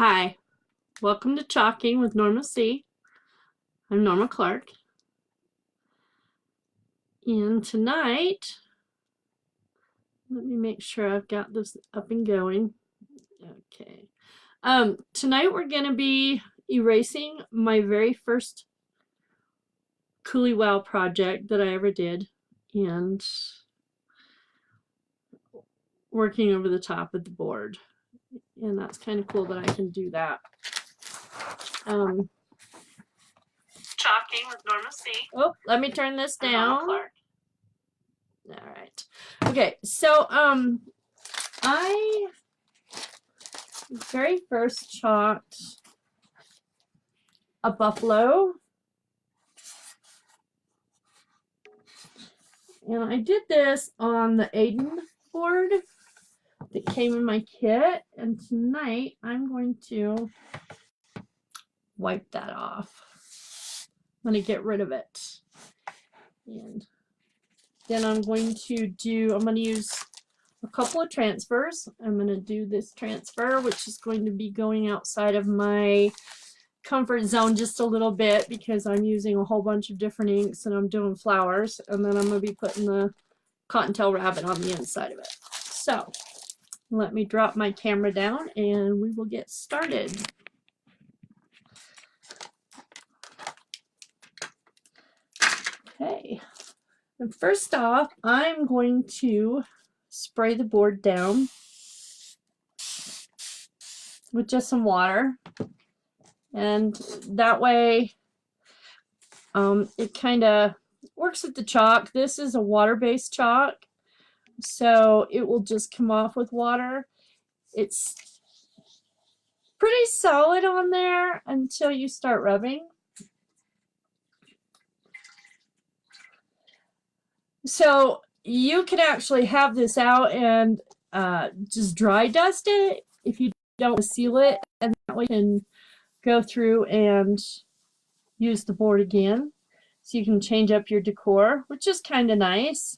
Hi, welcome to Chalking with Norma C. I'm Norma Clark. And tonight, let me make sure I've got this up and going. Okay. Tonight we're going to be erasing my very first Coolie Wow project that I ever did and working over the top of the board. And that's kind of cool that I can do that. Chalking with Norma C. Oh, let me turn this down. All right. Okay, so I very first chalked a buffalo, and I did this on the Aiden board that came in my kit, and tonight I'm going to wipe that off. I'm going to get rid of it, and then I'm going to use a couple of transfers. I'm going to do this transfer, which is going to be going outside of my comfort zone just a little bit because I'm using a whole bunch of different inks and I'm doing flowers, and then I'm going to be putting the Cottontail rabbit on the inside of it. So let me drop my camera down and we will get started. Okay, and first off, I'm going to spray the board down with just some water, and that way it kind of works with the chalk. This is a water-based chalk, so it will just come off with water. It's pretty solid on there until you start rubbing. So you can actually have this out and just dry dust it if you don't want to seal it, and that way you can go through and use the board again. So you can change up your decor, which is kind of nice.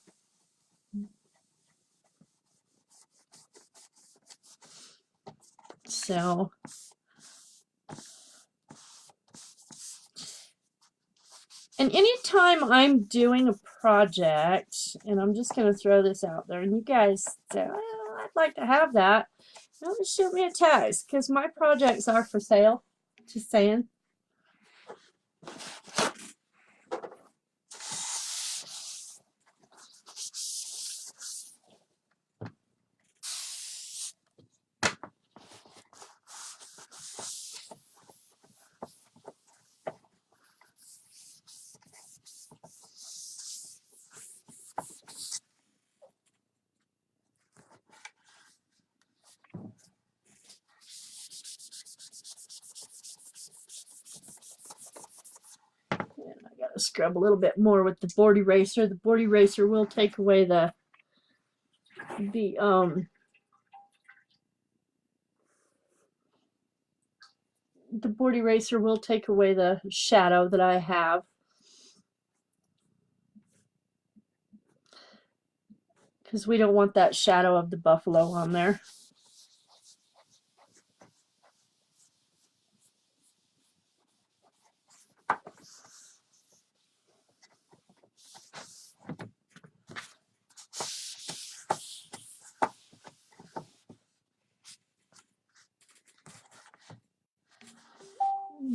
So and anytime I'm doing a project, and I'm just going to throw this out there, and you guys say, well, I'd like to have that, just shoot me a text, because my projects are for sale. Just saying. Scrub a little bit more with the board eraser. The board eraser will take away the board eraser will take away the shadow that I have, because we don't want that shadow of the buffalo on there.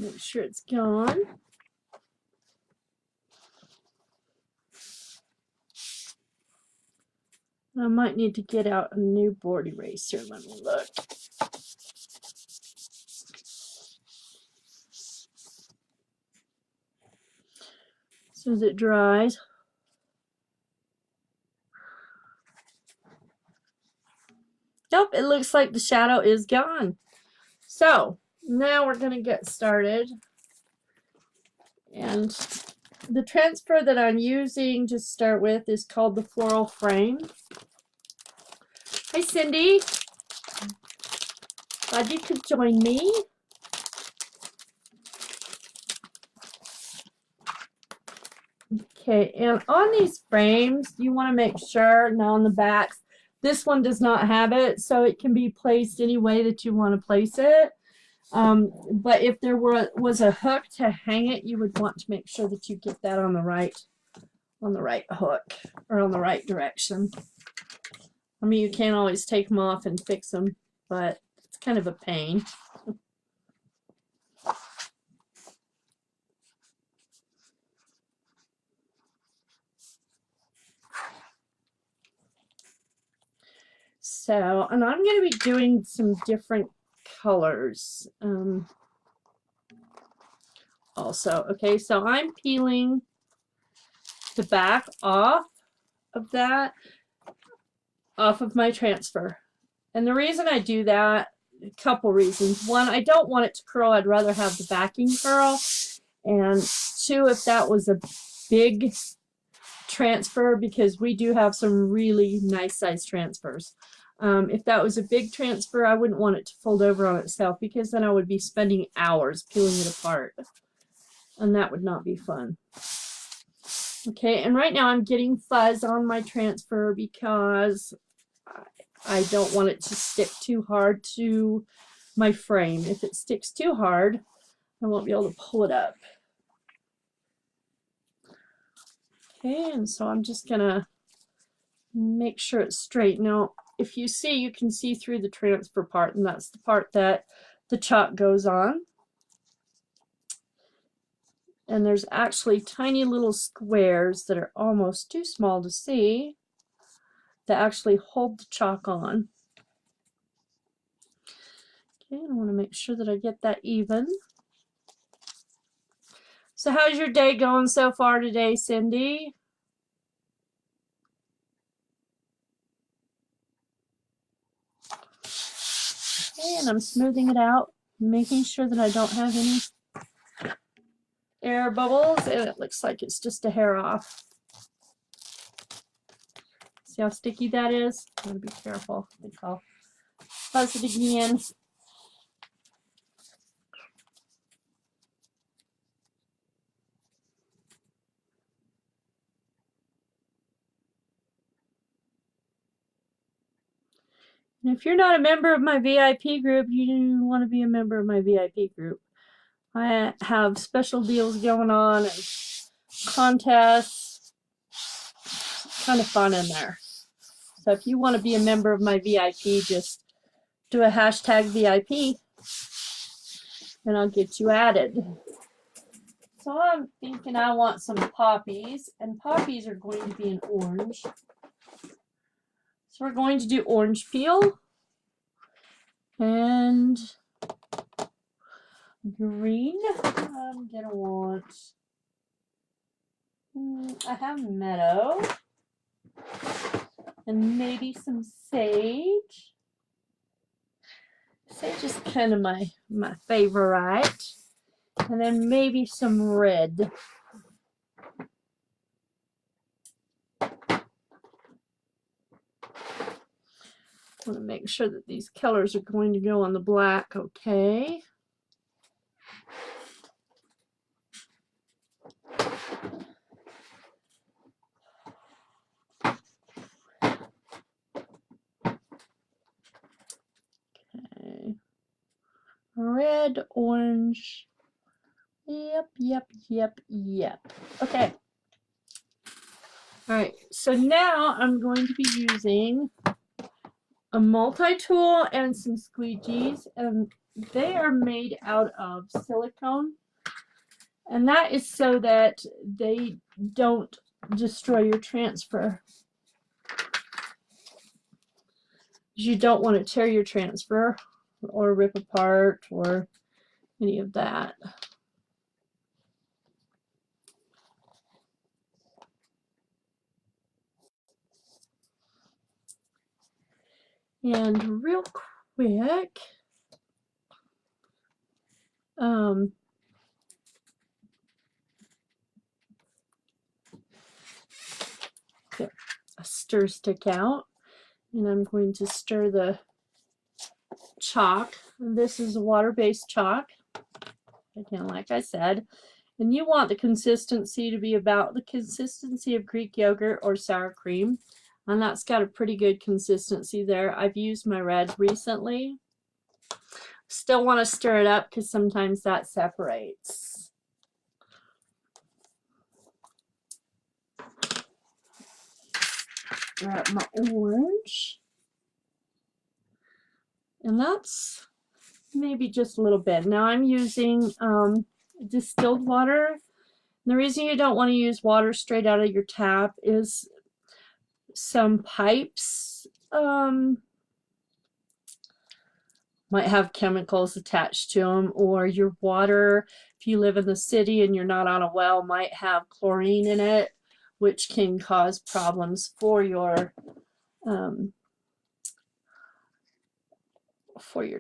Make sure it's gone. I might need to get out a new board eraser. Let me look. As soon as it dries. Nope, it looks like the shadow is gone. So now we're going to get started. And the transfer that I'm using to start with is called the Floral frame. Hi, Cindy. Glad you could join me. Okay, and on these frames, you want to make sure, now on the backs, this one does not have it, so it can be placed any way that you want to place it. But if there was a hook to hang it, you would want to make sure that you get that on the right hook or on the right direction. I mean, you can't always take them off and fix them, but it's kind of a pain. So, and I'm going to be doing some different colors also. Okay, so I'm peeling the back off of that, off of my transfer. And the reason I do that, a couple reasons. One, I don't want it to curl. I'd rather have the backing curl. And two, if that was a big transfer, because we do have some really nice size transfers. If that was a big transfer, I wouldn't want it to fold over on itself, because then I would be spending hours peeling it apart. And that would not be fun. Okay, and right now I'm getting fuzz on my transfer because I don't want it to stick too hard to my frame. If it sticks too hard, I won't be able to pull it up. Okay, and so I'm just gonna make sure it's straight. Now, if you see, you can see through the transfer part, and that's the part that the chalk goes on. And there's actually tiny little squares that are almost too small to see that actually hold the chalk on. Okay, I want to make sure that I get that even. So how's your day going so far today, Cindy? Okay, and I'm smoothing it out, making sure that I don't have any air bubbles, and it looks like it's just a hair off. See how sticky that is? I'm going to be careful. I think I'll fuzz it again. And if you're not a member of my VIP group, you want to be a member of my VIP group. I have special deals going on and contests. Kind of fun in there. So if you want to be a member of my VIP, just do a hashtag VIP and I'll get you added. So I'm thinking I want some poppies, and poppies are going to be in orange. So we're going to do orange peel and green. I'm gonna want, I have meadow and maybe some sage. Sage is kind of my favorite. And then maybe some red. I want to make sure that these colors are going to go on the black, okay. Okay. Red, orange. Yep. Okay. All right, so now I'm going to be using a multi-tool and some squeegees, and they are made out of silicone, and that is so that they don't destroy your transfer. You don't want to tear your transfer or rip apart or any of that. And real quick, get a stir stick out, and I'm going to stir the chalk. This is a water-based chalk, again, like I said, and you want the consistency to be about the consistency of Greek yogurt or sour cream, and that's got a pretty good consistency there. I've used my red recently. Still want to stir it up because sometimes that separates. Grab my orange. And that's maybe just a little bit. Now I'm using distilled water. And the reason you don't want to use water straight out of your tap is some pipes might have chemicals attached to them, or your water, if you live in the city and you're not on a well, might have chlorine in it, which can cause problems for your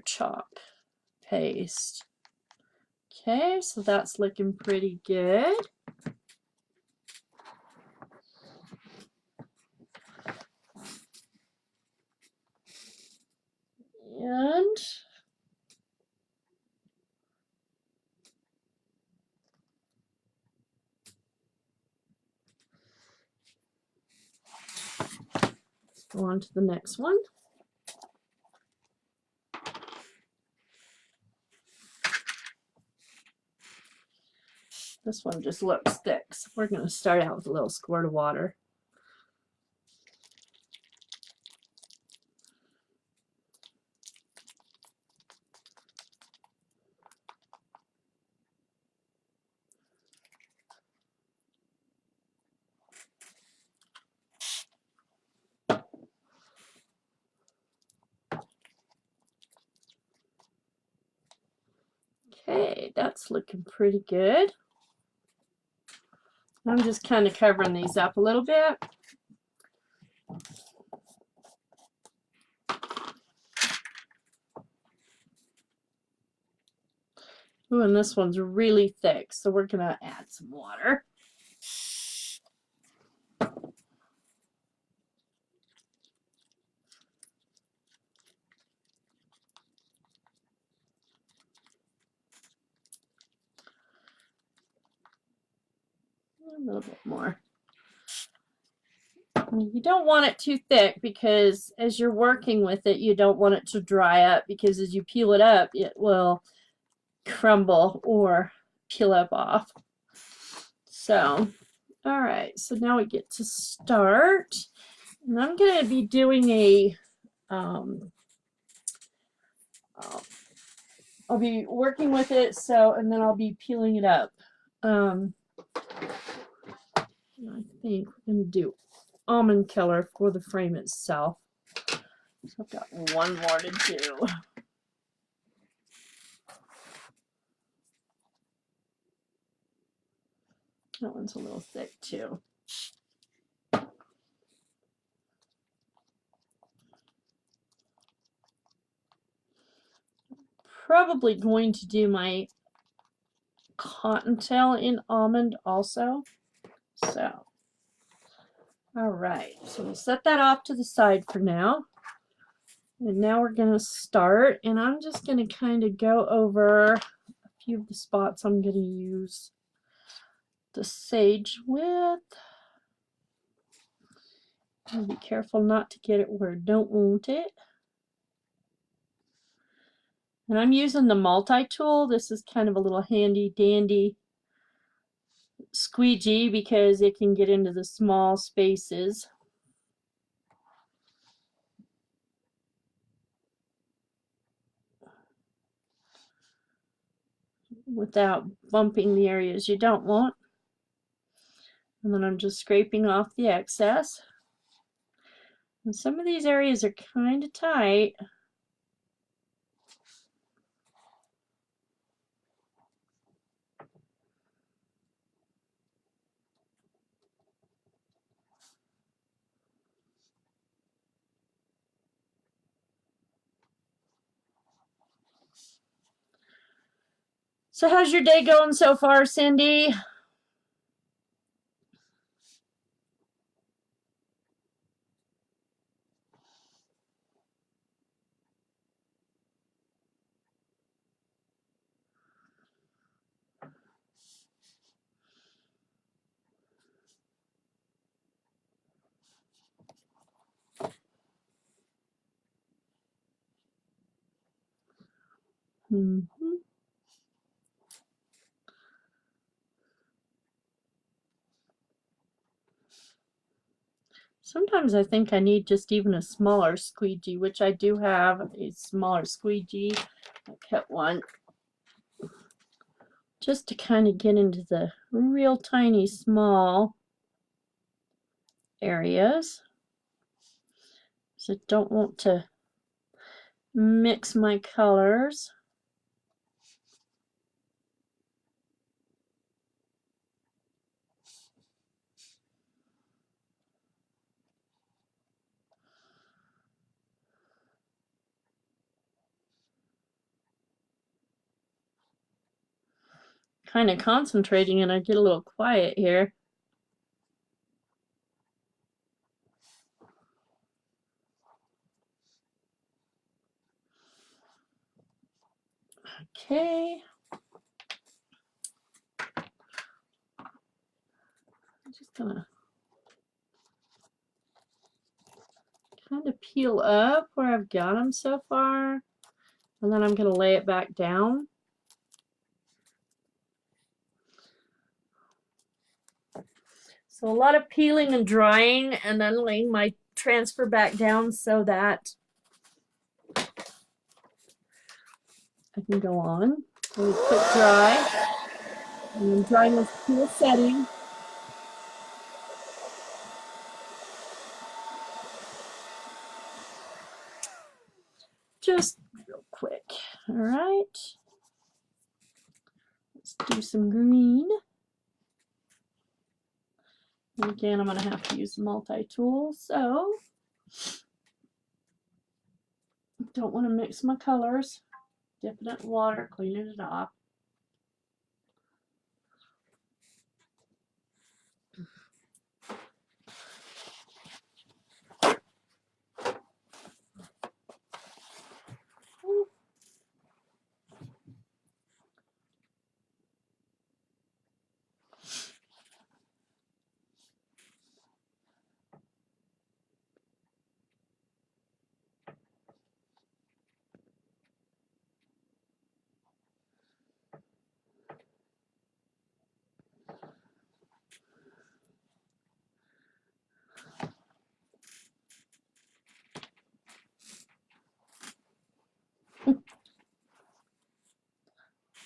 chalk paste. Okay, so that's looking pretty good. And go on to the next one. This one just looks thick, so we're going to start out with a little squirt of water. Okay, that's looking pretty good. I'm just kind of covering these up a little bit. Ooh, and this one's really thick, so we're going to add some water. A little bit more. You don't want it too thick because as you're working with it, you don't want it to dry up, because as you peel it up, it will crumble or peel up off. So, all right, so now we get to start. And I'm going to be doing a, I'll be working with it, so, and then I'll be peeling it up. I think we're going to do almond color for the frame itself. So I've got one more to do. That one's a little thick too. Probably going to do my cottontail in almond also. So, all right, so we'll set that off to the side for now. And now we're going to start, and I'm just going to kind of go over a few of the spots I'm going to use the sage with. And be careful not to get it where I don't want it. And I'm using the multi-tool. This is kind of a little handy dandy squeegee because it can get into the small spaces. Without bumping the areas you don't want. And then I'm just scraping off the excess. And some of these areas are kind of tight. So how's your day going so far, Cindy? Mm-hmm. Sometimes I think I need just even a smaller squeegee, which I do have a smaller squeegee. I kept one just to kind of get into the real tiny small areas. So I don't want to mix my colors. Kind of concentrating and I get a little quiet here. Okay. I'm just gonna kind of peel up where I've got them so far, and then I'm gonna lay it back down. So a lot of peeling and drying and then laying my transfer back down so that I can go on. Really quick dry. And then drying this cool setting. Just real quick. All right. Let's do some green. And again, I'm going to have to use multi-tool, so don't want to mix my colors. Dipping it in water, cleaning it off.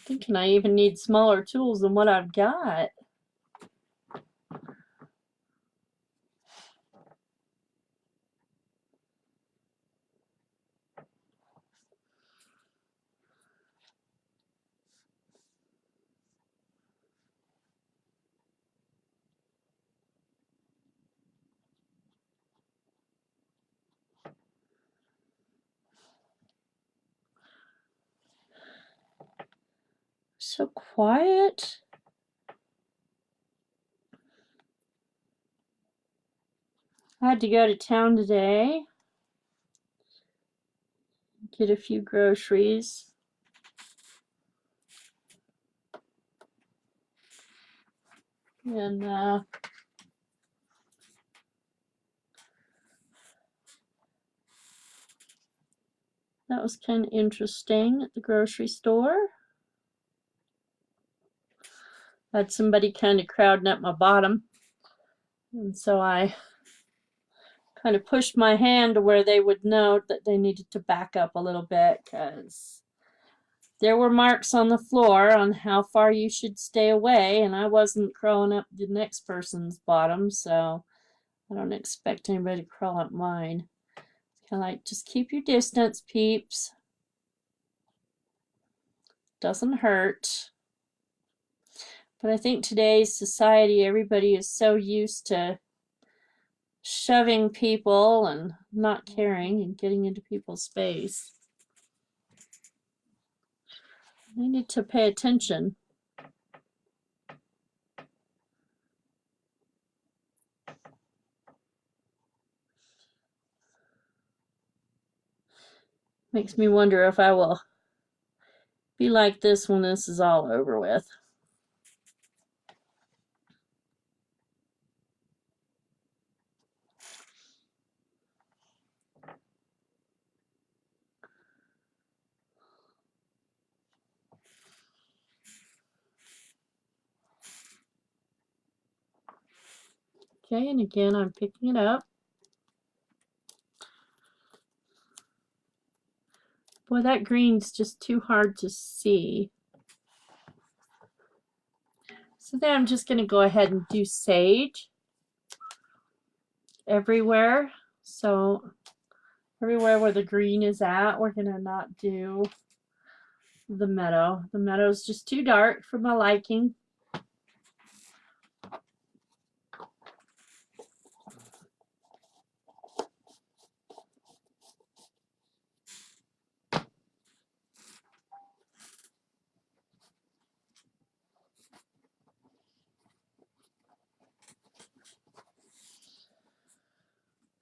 Thinking I even need smaller tools than what I've got. So quiet. I had to go to town today, get a few groceries. And that was kind of interesting at the grocery store. I had somebody kind of crowding up my bottom. And so I kind of pushed my hand to where they would know that they needed to back up a little bit because there were marks on the floor on how far you should stay away, and I wasn't crawling up the next person's bottom, so I don't expect anybody to crawl up mine. It's kind of like, just keep your distance, peeps. Doesn't hurt. But I think today's society, everybody is so used to shoving people and not caring and getting into people's space. They need to pay attention. Makes me wonder if I will be like this when this is all over with. Okay, and again, I'm picking it up. Boy, that green's just too hard to see. So then I'm just going to go ahead and do sage everywhere. So everywhere where the green is at, we're going to not do the meadow. The meadow's just too dark for my liking.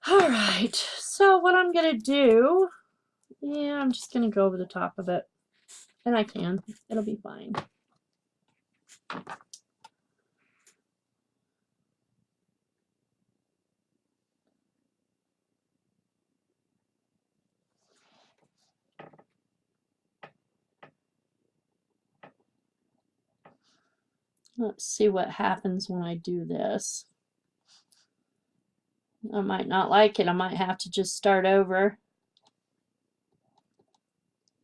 All right, so what I'm going to do, yeah, I'm just going to go over the top of it. And I can. It'll be fine. Let's see what happens when I do this. I might not like it. I might have to just start over.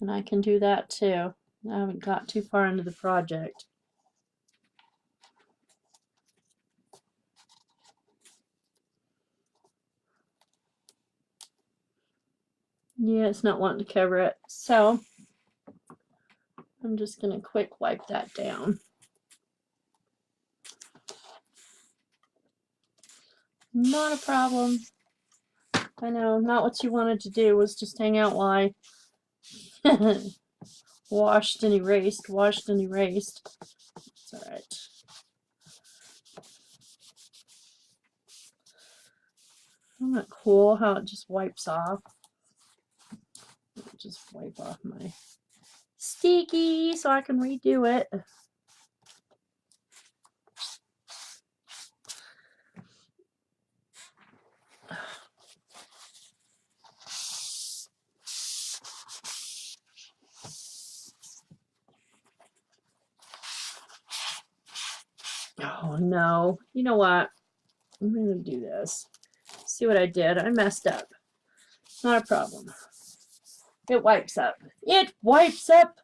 And I can do that too. I haven't got too far into the project. Yeah, it's not wanting to cover it. So I'm just going to quick wipe that down. Not a problem. I know, not what you wanted to do was just hang out while I washed and erased, washed and erased. It's all right. Isn't that cool how it just wipes off? Just wipe off my sticky so I can redo it. Oh no. You know what? I'm going to do this. See what I did? I messed up. Not a problem. It wipes up. It wipes up.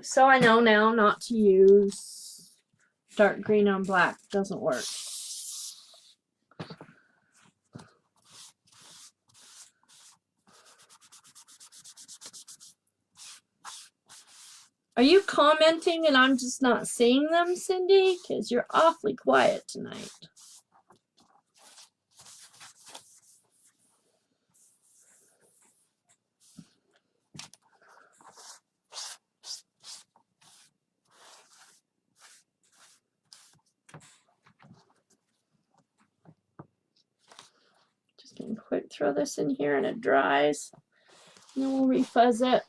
So I know now not to use dark green on black. Doesn't work. Are you commenting and I'm just not seeing them, Cindy? Because you're awfully quiet tonight. Just gonna quick throw this in here and it dries. And then we'll refuzz it.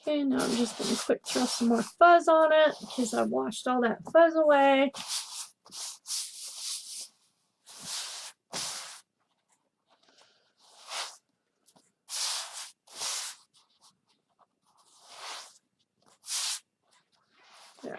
Okay, now I'm just going to quick throw some more fuzz on it because I washed all that fuzz away. There.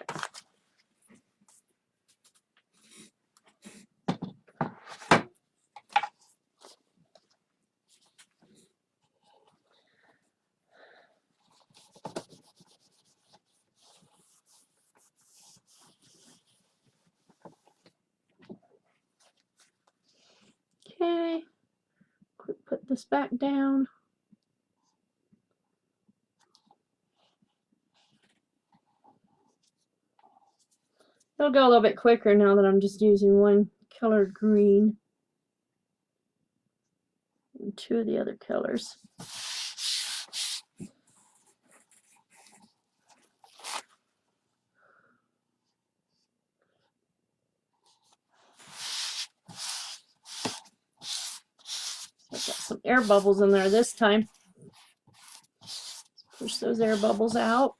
Okay, quick put this back down. It'll go a little bit quicker now that I'm just using one colored green and two of the other colors. I've got some air bubbles in there this time. Let's push those air bubbles out.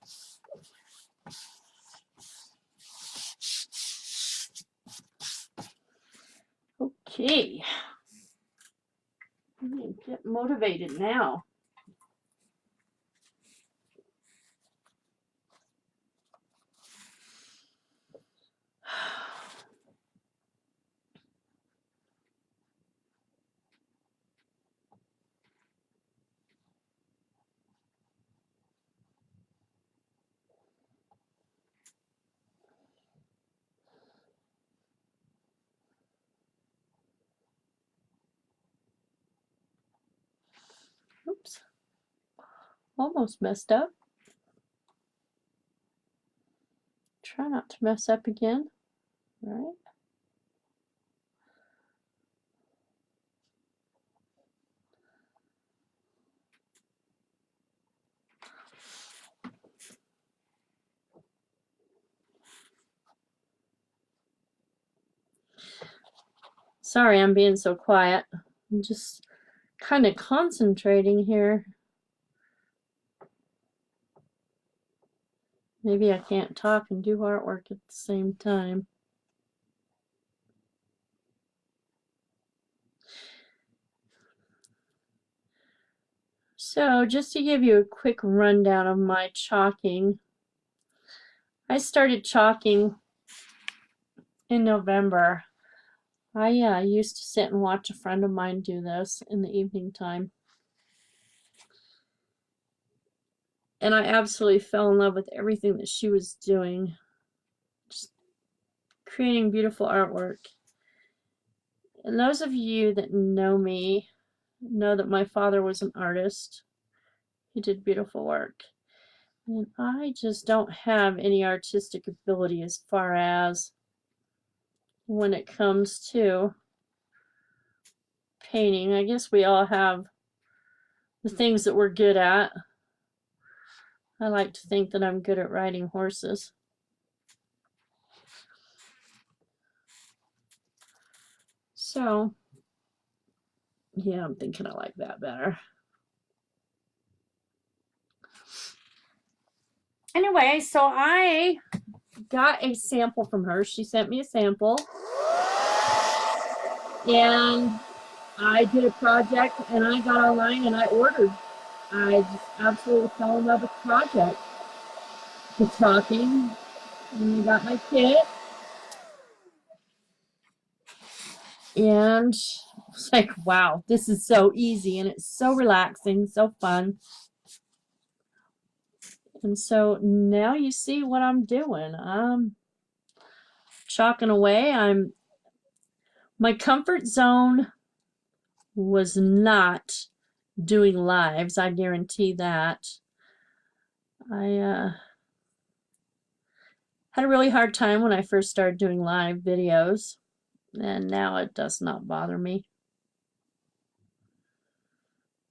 Okay. I'm gonna get motivated now. Oops. Almost messed up. Try not to mess up again. All right. Sorry, I'm being so quiet. I'm just kind of concentrating here. Maybe I can't talk and do artwork at the same time. So just to give you a quick rundown of my chalking, I started chalking in November. I used to sit and watch a friend of mine do this in the evening time. And I absolutely fell in love with everything that she was doing. Just creating beautiful artwork. And those of you that know me know that my father was an artist. He did beautiful work. And I just don't have any artistic ability as far as when it comes to painting. I guess we all have the things that we're good at. I like to think that I'm good at riding horses. So, yeah, I'm thinking I like that better. Anyway, so I got a sample from her. She sent me a sample. And I did a project and I got online and I ordered. I just absolutely fell in love with the project. The chalking. And I got my kit. And it's like, wow, this is so easy and it's so relaxing, so fun. And so now you see what I'm doing. I'm chalking away. My comfort zone was not doing lives, I guarantee that. I had a really hard time when I first started doing live videos, and now it does not bother me.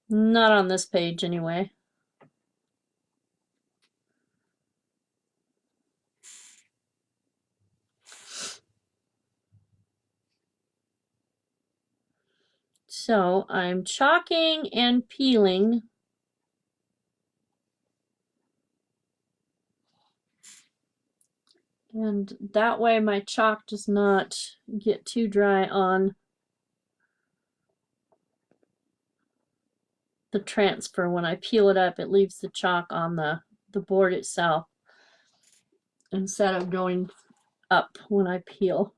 Not on this page anyway. So I'm chalking and peeling. And that way my chalk does not get too dry on the transfer. When I peel it up, it leaves the chalk on the board itself instead of going up when I peel.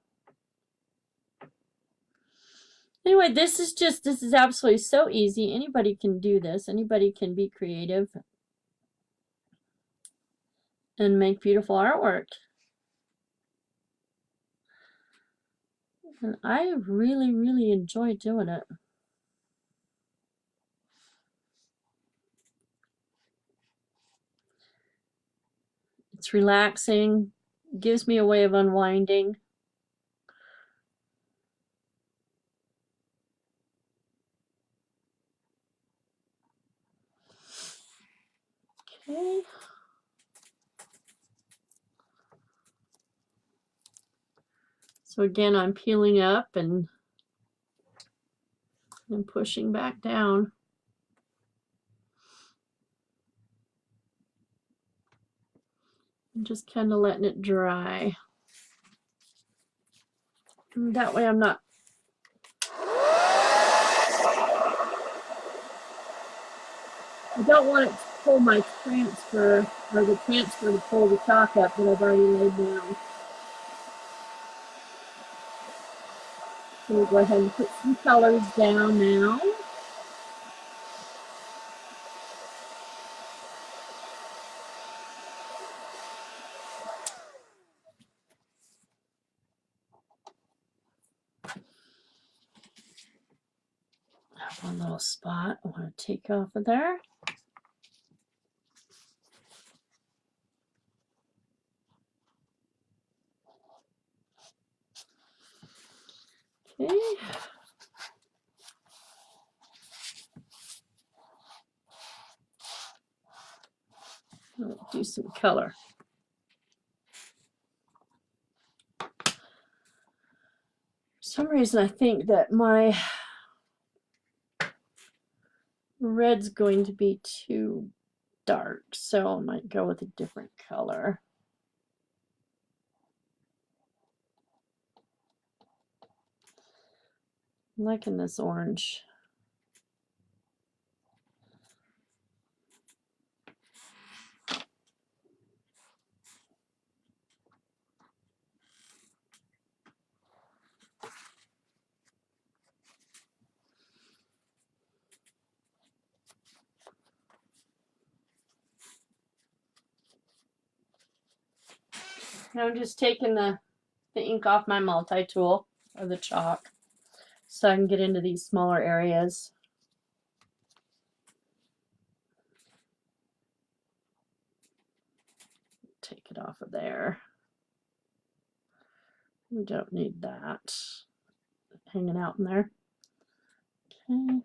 Anyway, this is absolutely so easy. Anybody can do this. Anybody can be creative and make beautiful artwork. And I really, really enjoy doing it. It's relaxing, gives me a way of unwinding. Okay. So again, I'm peeling up and and pushing back down. And just kind of letting it dry. And that way I'm not I don't want it to pull my transfer, or the transfer to pull the chalk up that I've already laid down. So we'll go ahead and put some colors down now. One little spot I want to take off of there. Okay. I'll do some color. For some reason I think that my red's going to be too dark, so I might go with a different color. I'm liking this orange. I'm just taking the ink off my multi-tool, or the chalk, so I can get into these smaller areas. Take it off of there. We don't need that hanging out in there. Okay.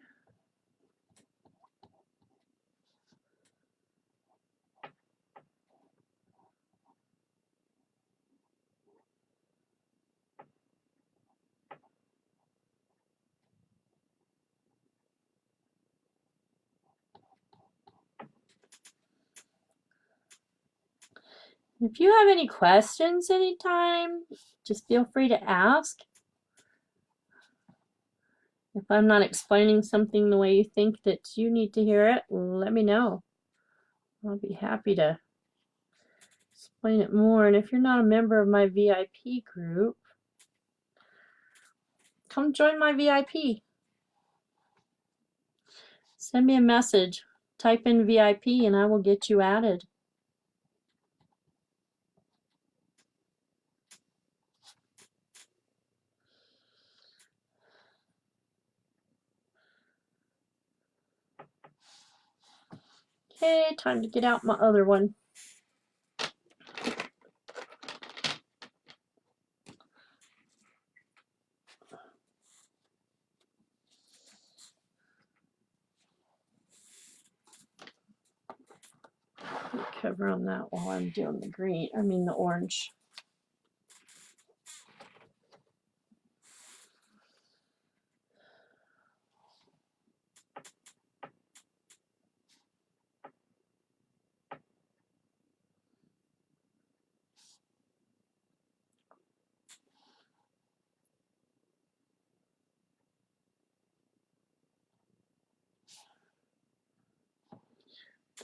If you have any questions anytime, just feel free to ask. If I'm not explaining something the way you think that you need to hear it, let me know. I'll be happy to explain it more. And if you're not a member of my VIP group, come join my VIP. Send me a message. Type in VIP and I will get you added. Okay, time to get out my other one. Cover on that while I'm doing the green, the orange.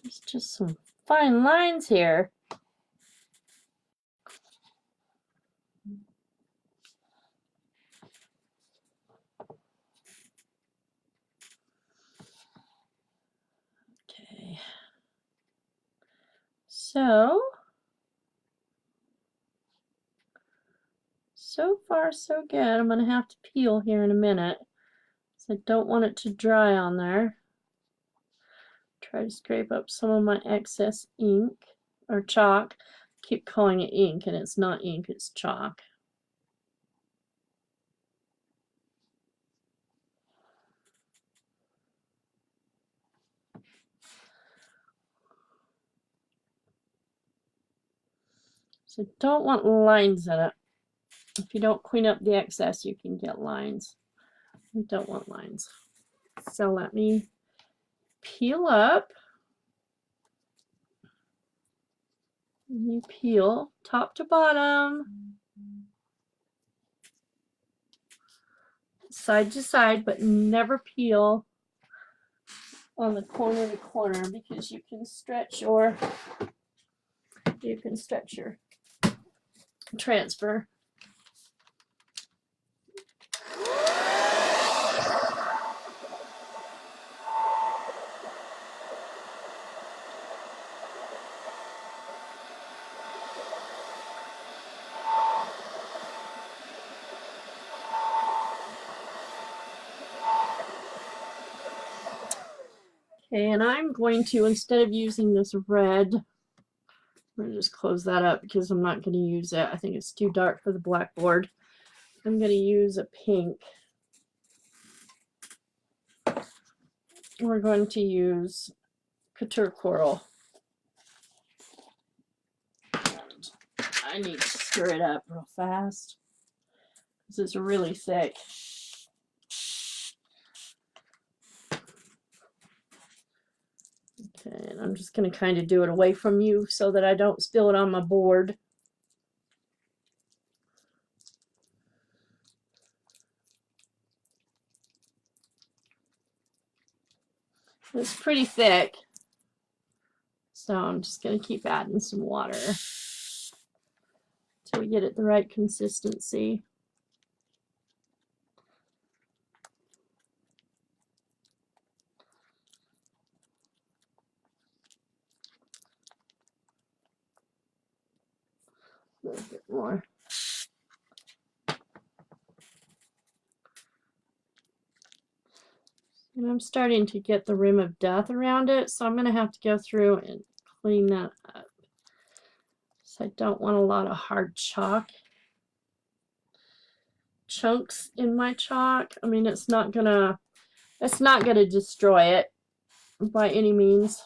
There's just some fine lines here. Okay. So far so good. I'm going to have to peel here in a minute. So I don't want it to dry on there. Try to scrape up some of my excess ink or chalk. Keep calling it ink and it's not ink, it's chalk. So don't want lines in it. If you don't clean up the excess, you can get lines. We don't want lines. So let me peel up. You peel top to bottom, side to side, but never peel on the corner to corner because you can stretch your transfer. Okay, and I'm going to, instead of using this red, I'm going to just close that up because I'm not going to use it. I think it's too dark for the blackboard. I'm going to use a pink. We're going to use Couture Coral. And I need to stir it up real fast because it's really thick. Okay, and I'm just going to kind of do it away from you so that I don't spill it on my board. It's pretty thick, so I'm just going to keep adding some water until we get it the right consistency. A little bit more. And I'm starting to get the rim of death around it, so I'm going to have to go through and clean that up. So I don't want a lot of hard chalk chunks in my chalk. I mean, it's not gonna destroy it by any means.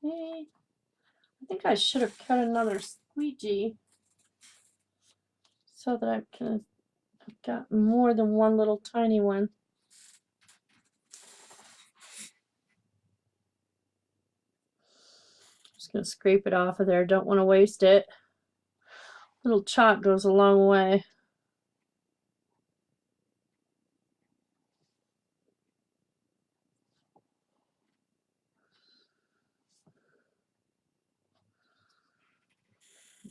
Okay. I think I should have cut another squeegee so that I could have gotten more than one little tiny one. Just gonna scrape it off of there. Don't want to waste it. Little chalk goes a long way.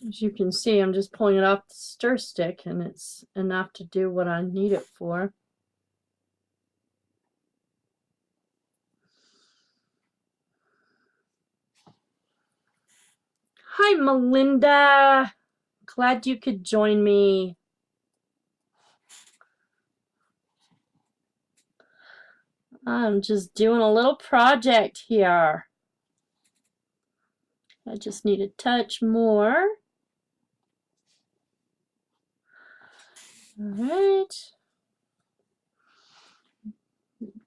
As you can see, I'm just pulling it off the stir stick, and it's enough to do what I need it for. Hi, Melinda. Glad you could join me. I'm just doing a little project here. I just need a touch more. All right.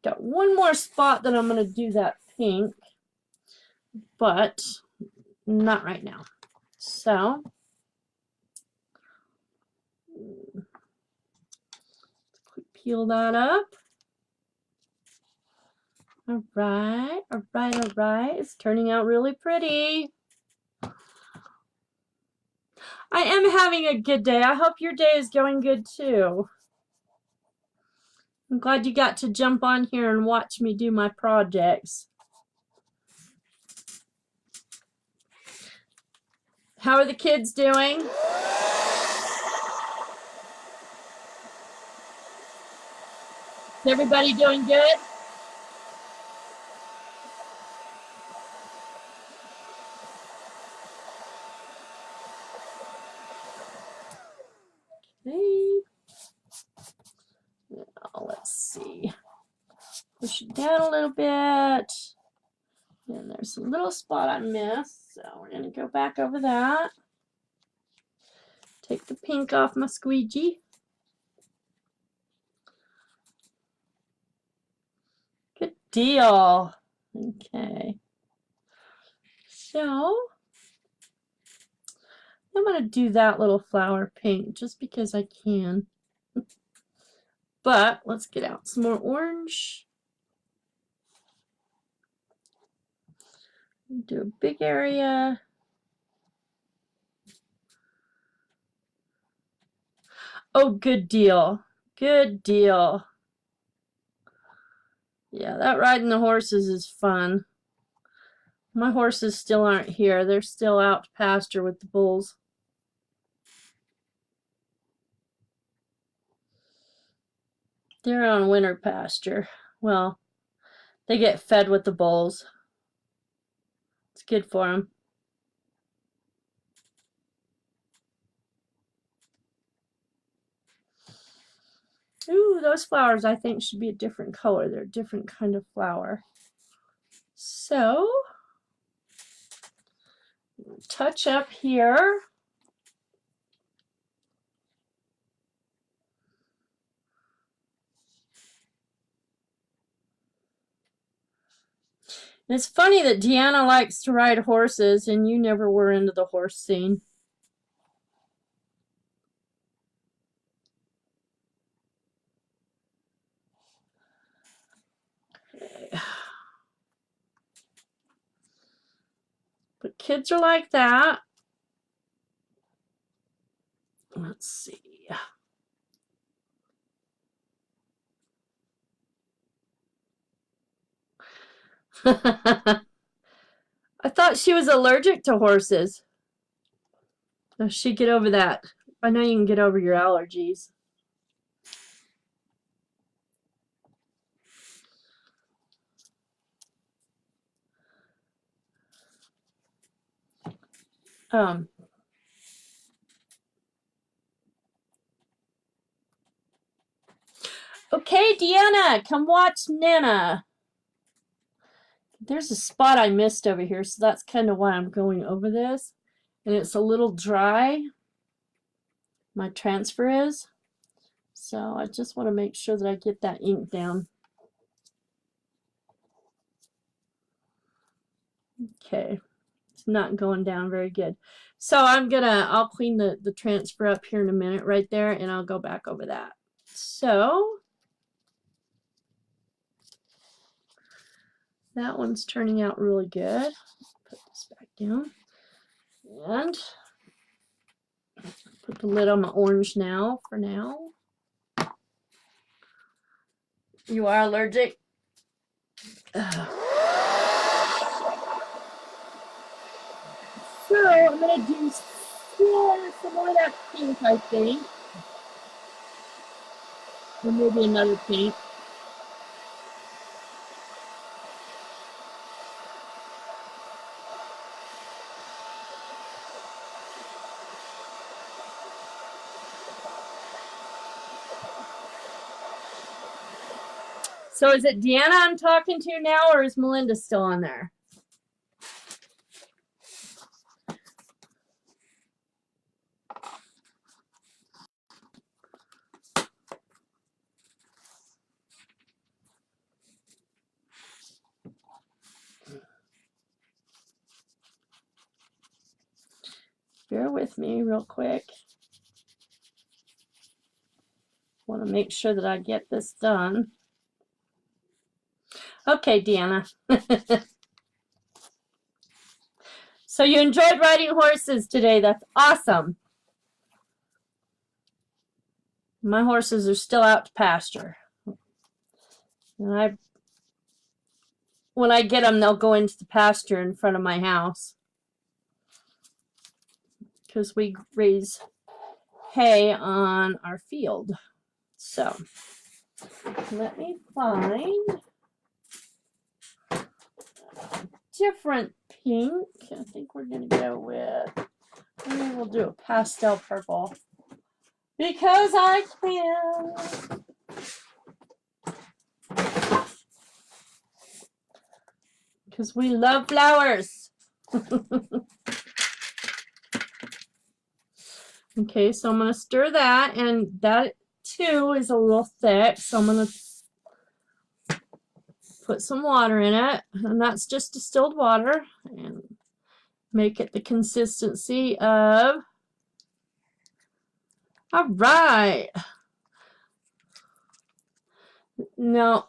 Got one more spot that I'm going to do that pink, but not right now. So peel that up. All right, all right, all right. It's turning out really pretty. I am having a good day. I hope your day is going good too. I'm glad you got to jump on here and watch me do my projects. How are the kids doing? Is everybody doing good? Okay. Now, let's see. Push it down a little bit. And there's a little spot I missed, so we're going to go back over that. Take the pink off my squeegee. Good deal. Okay. So I'm going to do that little flower pink just because I can. But let's get out some more orange. Do a big area. Oh, good deal. Good deal. Yeah, that riding the horses is fun. My horses still aren't here. They're still out to pasture with the bulls. They're on winter pasture. Well, they get fed with the bulls. It's good for them. Ooh, those flowers I think should be a different color. They're a different kind of flower. So, touch up here. And it's funny that Deanna likes to ride horses and you never were into the horse scene. Okay. But kids are like that. Let's see. I thought she was allergic to horses. Does she get over that? I know you can get over your allergies. Okay, Deanna, come watch Nana. There's a spot I missed over here, so that's kind of why I'm going over this. And it's a little dry. My transfer is. So I just want to make sure that I get that ink down. Okay. It's not going down very good. So I'll clean the transfer up here in a minute right there, and I'll go back over that. So that one's turning out really good. Put this back down. And put the lid on my orange now for now. You are allergic? Ugh. So I'm going to do some more of that pink, I think. Or maybe another pink. So is it Deanna I'm talking to now, or is Melinda still on there? Bear with me real quick. Want to make sure that I get this done. Okay, Deanna. So you enjoyed riding horses today. That's awesome. My horses are still out to pasture. And when I get them, they'll go into the pasture in front of my house. Because we raise hay on our field. So let me find a different pink. I think we're going to go with, maybe we'll do a pastel purple. Because I can. Because we love flowers. Okay, so I'm going to stir that, and that too is a little thick, so I'm going to put some water in it, and that's just distilled water, and make it the consistency of All right. Now,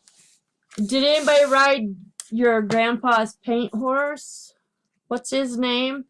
did anybody ride your grandpa's paint horse? What's his name?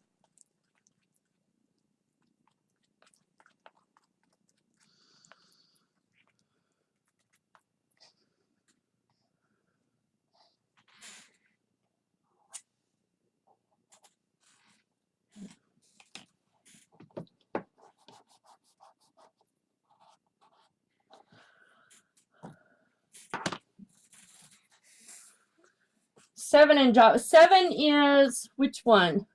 Seven and drop. Seven is which one?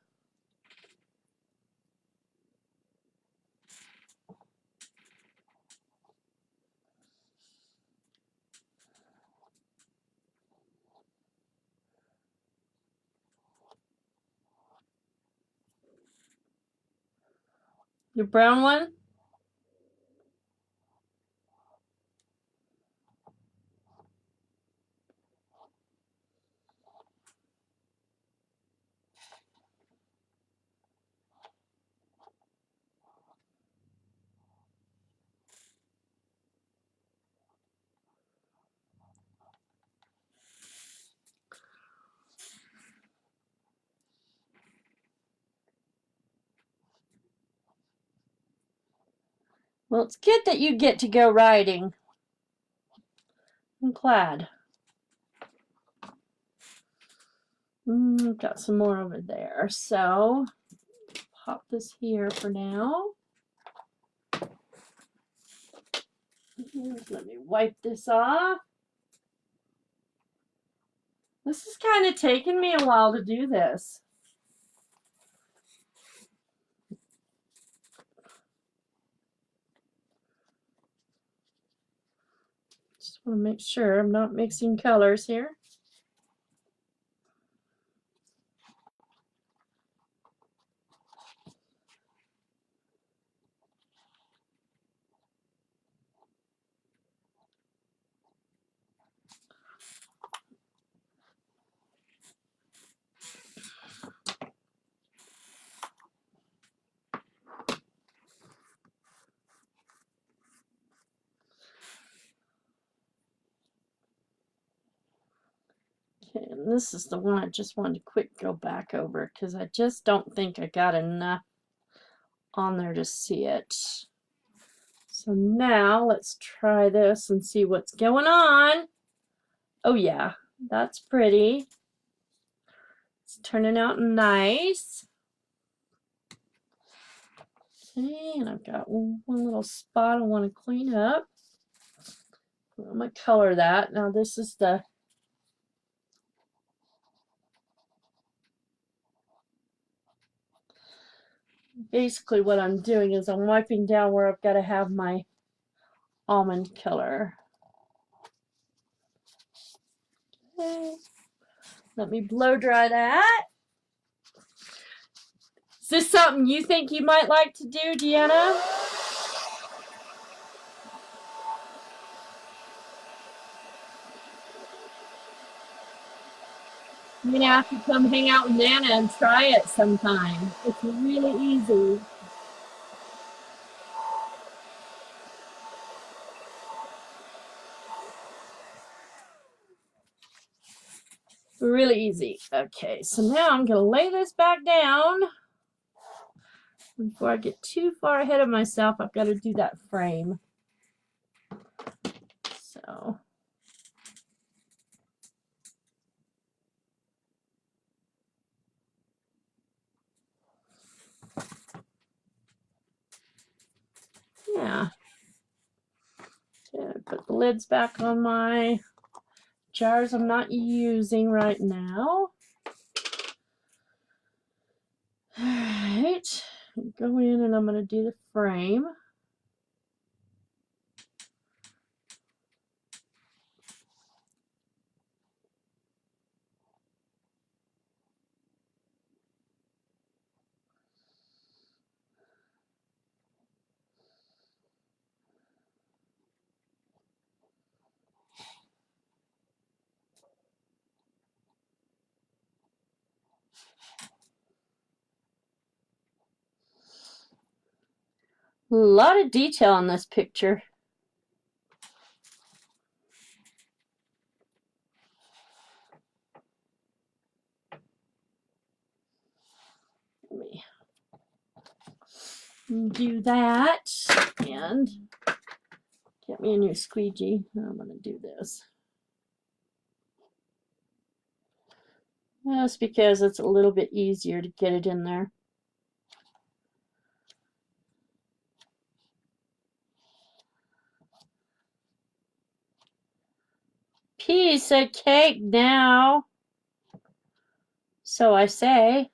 The brown one? Well, it's good that you get to go riding. I'm glad. Got some more over there. So, pop this here for now. Let me wipe this off. This is kind of taking me a while to do this. Just want to make sure I'm not mixing colors here. Okay, and this is the one I just wanted to quick go back over because I just don't think I got enough on there to see it. So now let's try this and see what's going on. Oh yeah, that's pretty. It's turning out nice. Okay, and I've got one little spot I want to clean up. I'm going to color that. Now this is the basically what I'm doing is I'm wiping down where I've got to have my almond color. Okay. Let me blow dry that. Is this something you think you might like to do, Deanna? You're going to have to come hang out with Nana and try it sometime. It's really easy. Really easy. Okay, so now I'm going to lay this back down. Before I get too far ahead of myself, I've got to do that frame. So, yeah. Okay, put the lids back on my jars I'm not using right now. All right, go in and I'm going to do the frame. A lot of detail on this picture. Let me do that and get me a new squeegee. I'm going to do this. That's because it's a little bit easier to get it in there. Piece of cake now. So I say.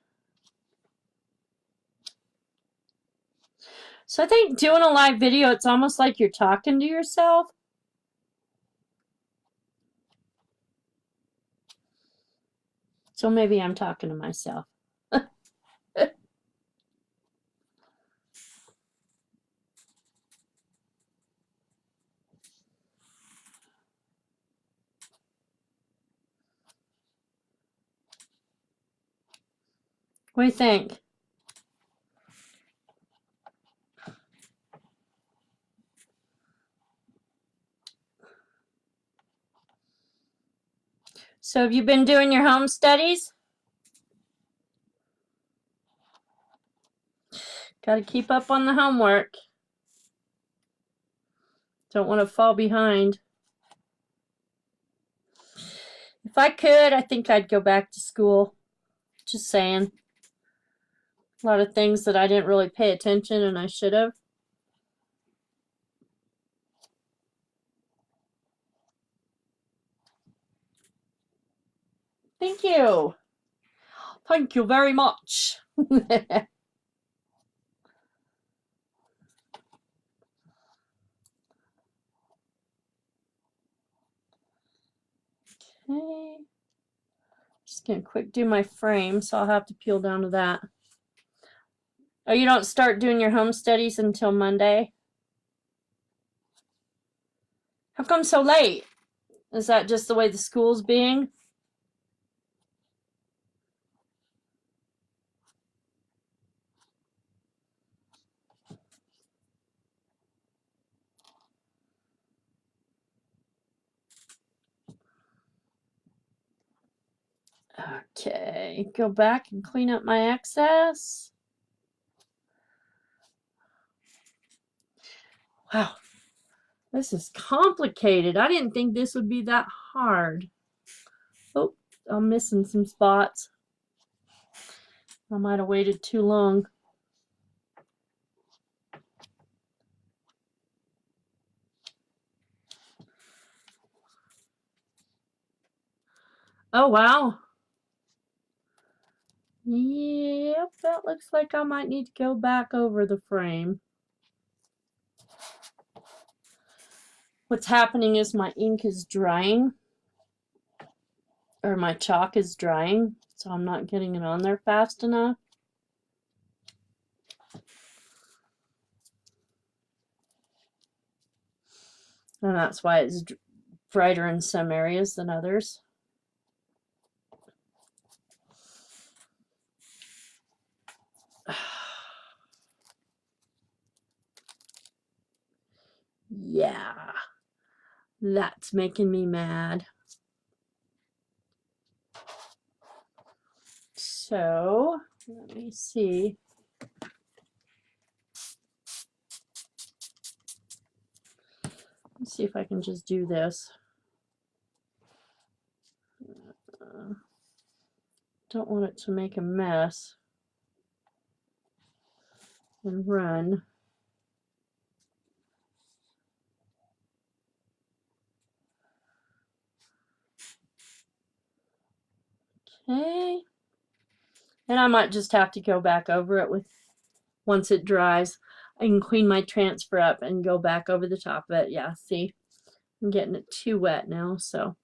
So I think doing a live video, it's almost like you're talking to yourself. So maybe I'm talking to myself. What do you think? So have you been doing your home studies? Got to keep up on the homework. Don't want to fall behind. If I could, I think I'd go back to school. Just saying. A lot of things that I didn't really pay attention and I should have. Thank you. Thank you very much. Okay. Just gonna quick do my frame, so I'll have to peel down to that. Oh, you don't start doing your home studies until Monday? How come so late? Is that just the way the school's being? Okay, go back and clean up my excess. Wow, this is complicated. I didn't think this would be that hard. Oh, I'm missing some spots. I might have waited too long. Oh, wow. Yep, that looks like I might need to go back over the frame. What's happening is my ink is drying, or my chalk is drying, so I'm not getting it on there fast enough. And that's why it's brighter in some areas than others. Yeah, that's making me mad. So, let me see. Let's see if I can just do this. Don't want it to make a mess and run. Okay. And I might just have to go back over it with, once it dries. I can clean my transfer up and go back over the top of it. Yeah, see, I'm getting it too wet now. So,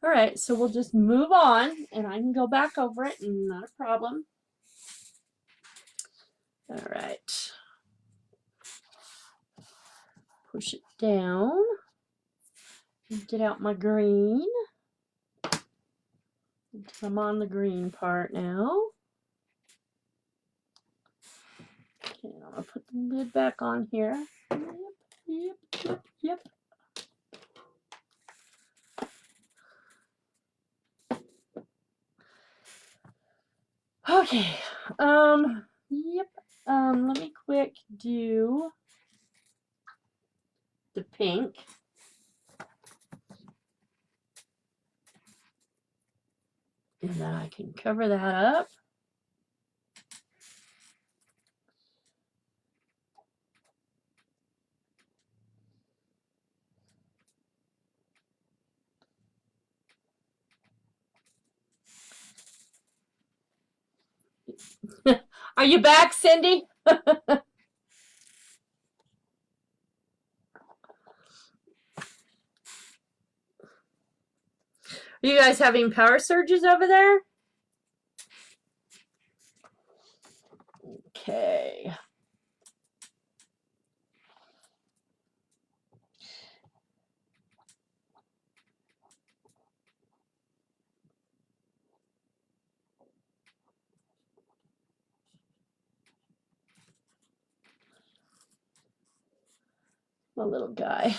all right, so we'll just move on and I can go back over it and not a problem. All right. Push it down. Get out my green. I'm on the green part now. Okay, I'm gonna put the lid back on here. Yep. Okay. Yep. Let me quick do the pink. And then I can cover that up. Are you back, Cindy? Are you guys having power surges over there? Okay. My little guy.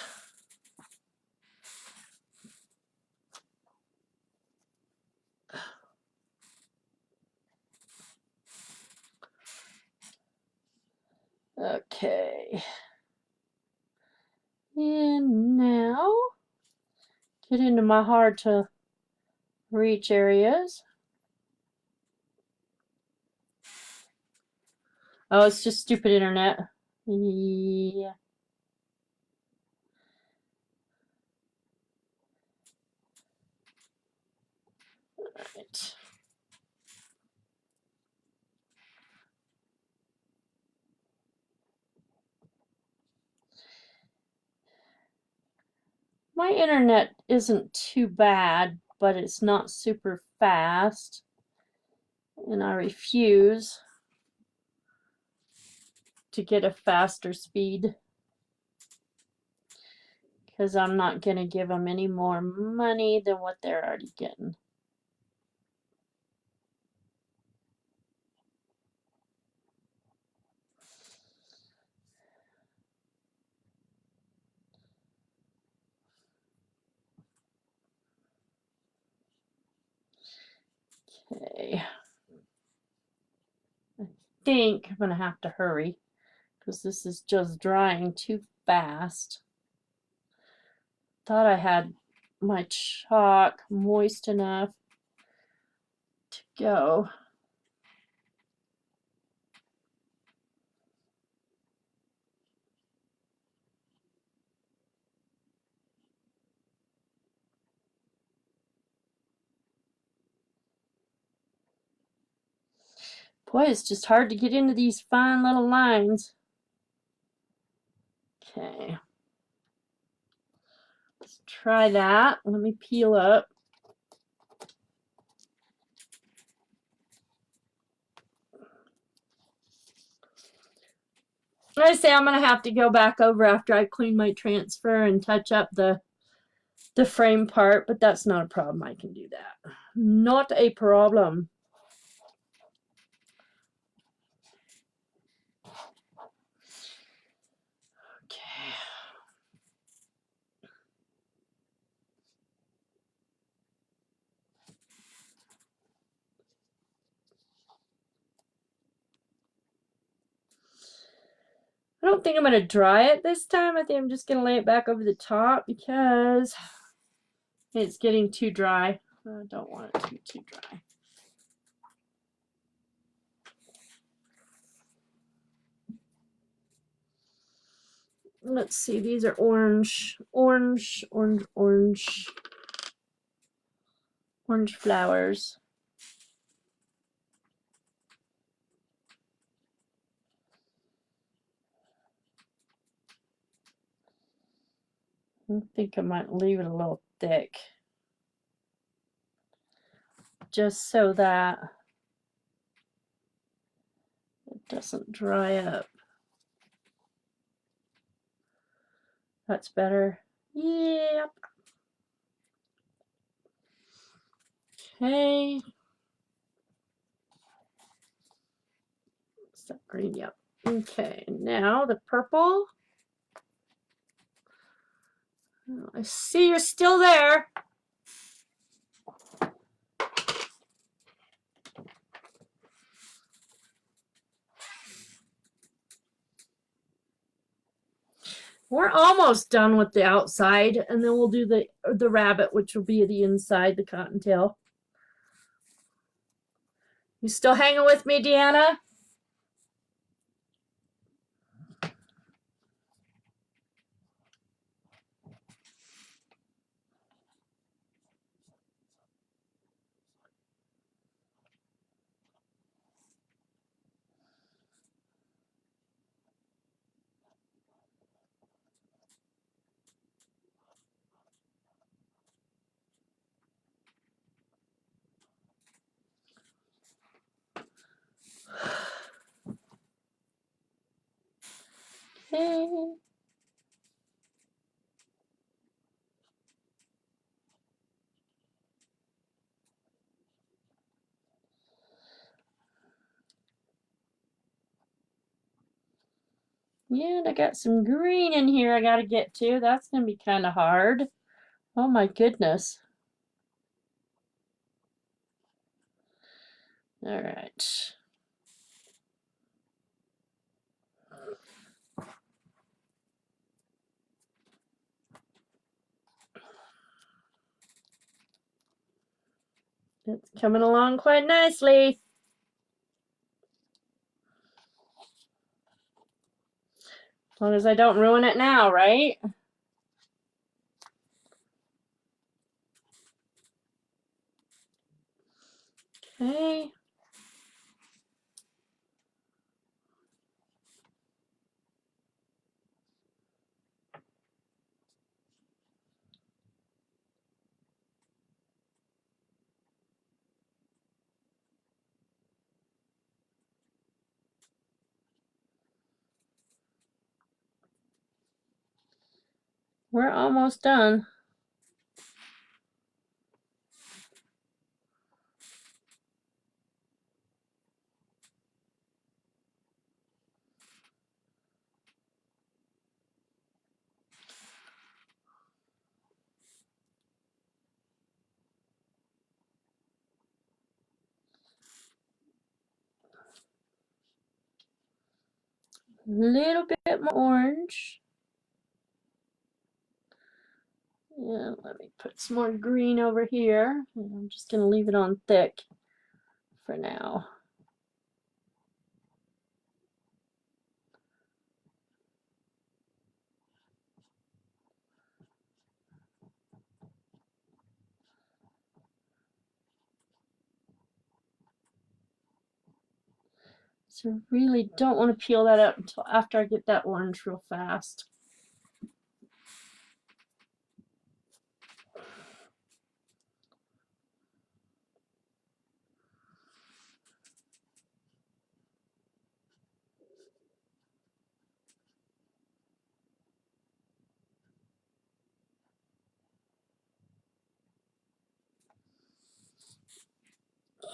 Okay. And now get into my hard to reach areas. Oh, it's just stupid internet. Yeah. Right. My internet isn't too bad, but it's not super fast. And I refuse to get a faster speed because I'm not going to give them any more money than what they're already getting. Okay. I think I'm going to have to hurry because this is just drying too fast. Thought I had my chalk moist enough to go. Boy, it's just hard to get into these fine little lines. Okay. Let's try that. Let me peel up. I say I'm going to have to go back over after I clean my transfer and touch up the frame part, but that's not a problem. I can do that. Not a problem. Okay. I don't think I'm going to dry it this time. I think I'm just going to lay it back over the top because it's getting too dry. I don't want it to be too dry. Let's see, these are orange flowers. I think I might leave it a little thick, just so that it doesn't dry up. That's better. Yep. Okay. Is that green? Yep. Okay, now the purple. Oh, I see you're still there. We're almost done with the outside, and then we'll do the rabbit, which will be the inside, the cottontail. You still hanging with me, Deanna? Okay. Yeah, I got some green in here I gotta get to. That's gonna be kind of hard. Oh my goodness. All right. It's coming along quite nicely. As long as I don't ruin it now, right? Okay. We're almost done. A little bit more orange. Yeah, let me put some more green over here. I'm just gonna leave it on thick for now. So really don't want to peel that out until after I get that orange real fast.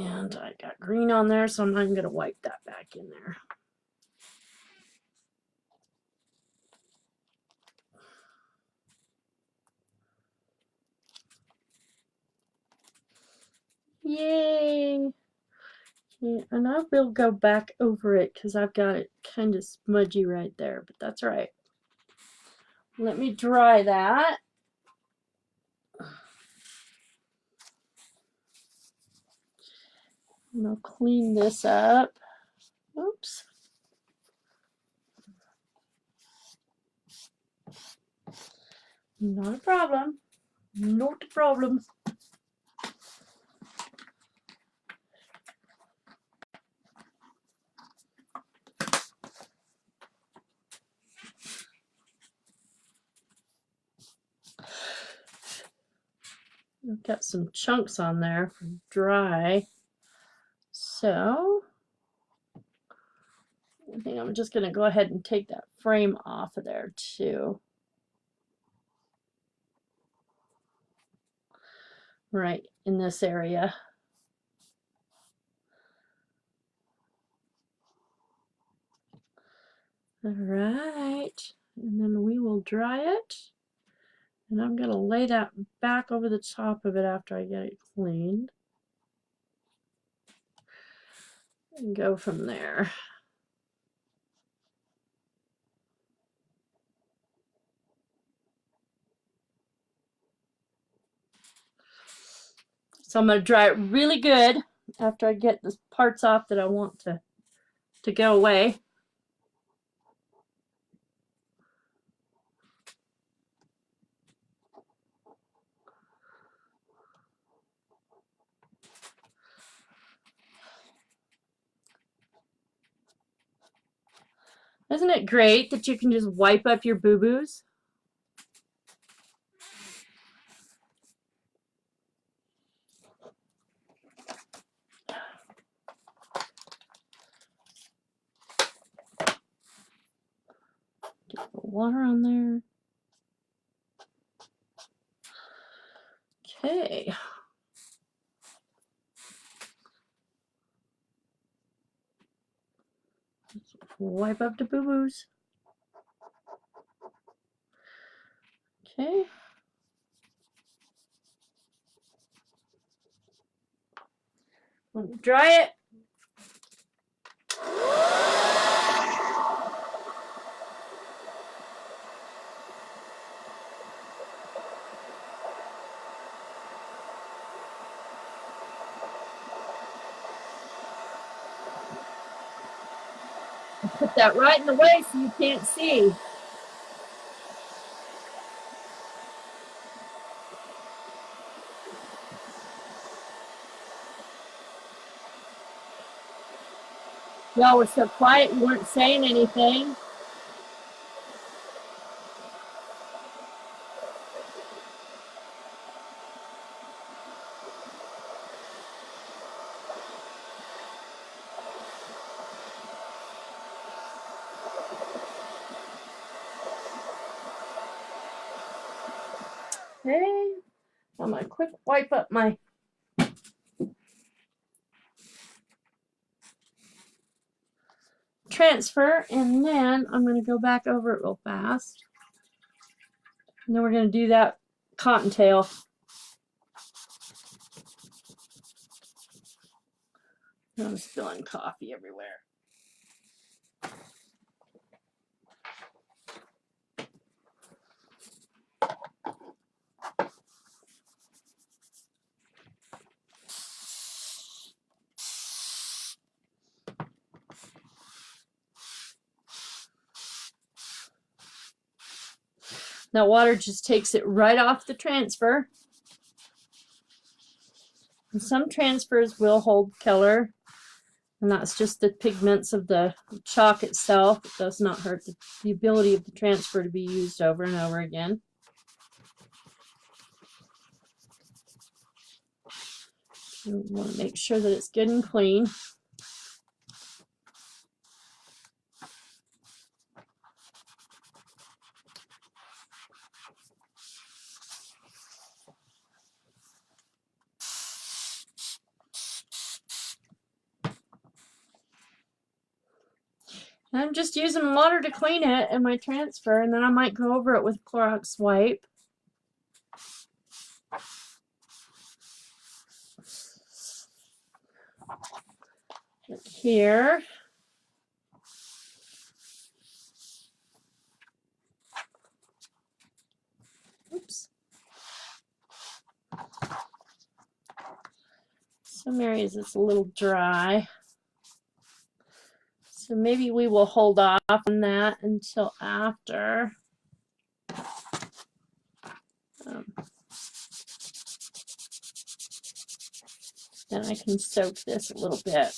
And I got green on there, so I'm going to wipe that back in there. Yay! Okay, and I will go back over it because I've got it kind of smudgy right there, but that's all right. Let me dry that. And I'll clean this up. Oops. Not a problem. Not a problem. I've got some chunks on there from dry. So I think I'm just going to go ahead and take that frame off of there too. Right in this area. All right, and then we will dry it. And I'm going to lay that back over the top of it after I get it cleaned. And go from there. So I'm going to dry it really good after I get the parts off that I want to go away. Isn't it great that you can just wipe up your boo-boos? Get the water on there. Okay. Wipe up the boo-boos. Okay. Let me dry it. Put that right in the way so you can't see. Y'all were so quiet, you weren't saying anything. Okay. I'm going to quick wipe up my transfer, and then I'm going to go back over it real fast. And then we're going to do that cottontail. I'm spilling coffee everywhere. That water just takes it right off the transfer. And some transfers will hold color, and that's just the pigments of the chalk itself. It does not hurt the ability of the transfer to be used over and over again. You want to make sure that it's good and clean. I'm just using water to clean it and my transfer, and then I might go over it with a Clorox wipe. Look here. Oops. Some areas it's a little dry. So maybe we will hold off on that until after. Then I can soak this a little bit.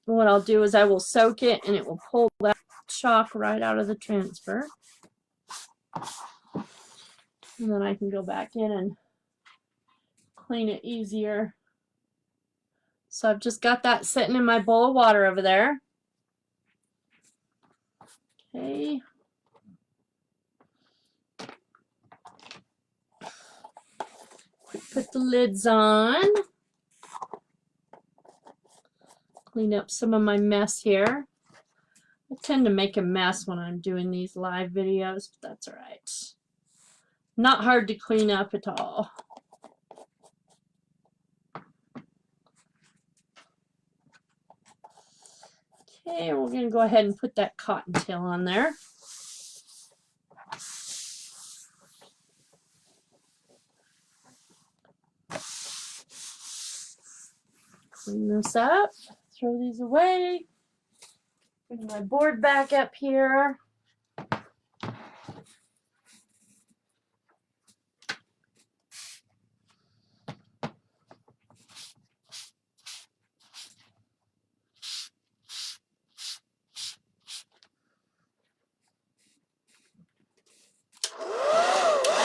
And what I'll do is I will soak it, and it will pull that chalk right out of the transfer. And then I can go back in and clean it easier. So I've just got that sitting in my bowl of water over there. Okay. Put the lids on. Clean up some of my mess here. I tend to make a mess when I'm doing these live videos, but that's all right. Not hard to clean up at all. Okay, we're going to go ahead and put that cottontail on there. Clean this up, throw these away. Bring my board back up here.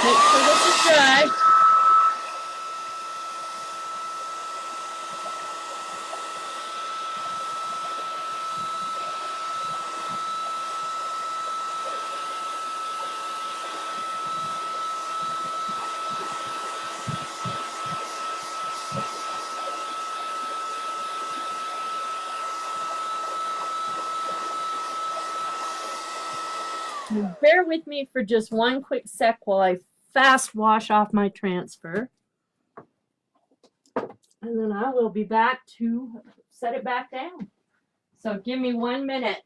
Make sure this is dry. Bear with me for just one quick sec while I fast wash off my transfer. And then I will be back to set it back down. So give me 1 minute.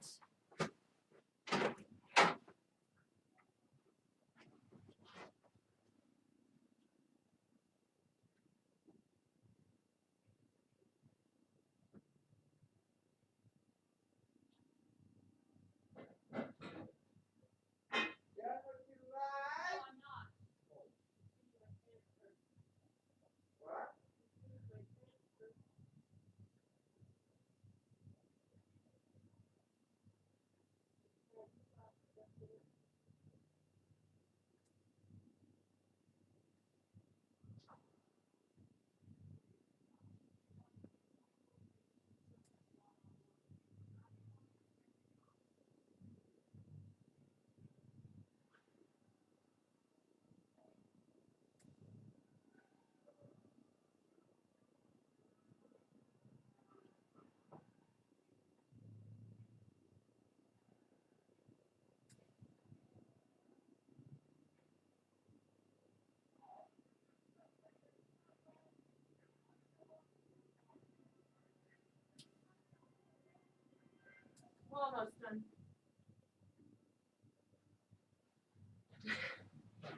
Almost done.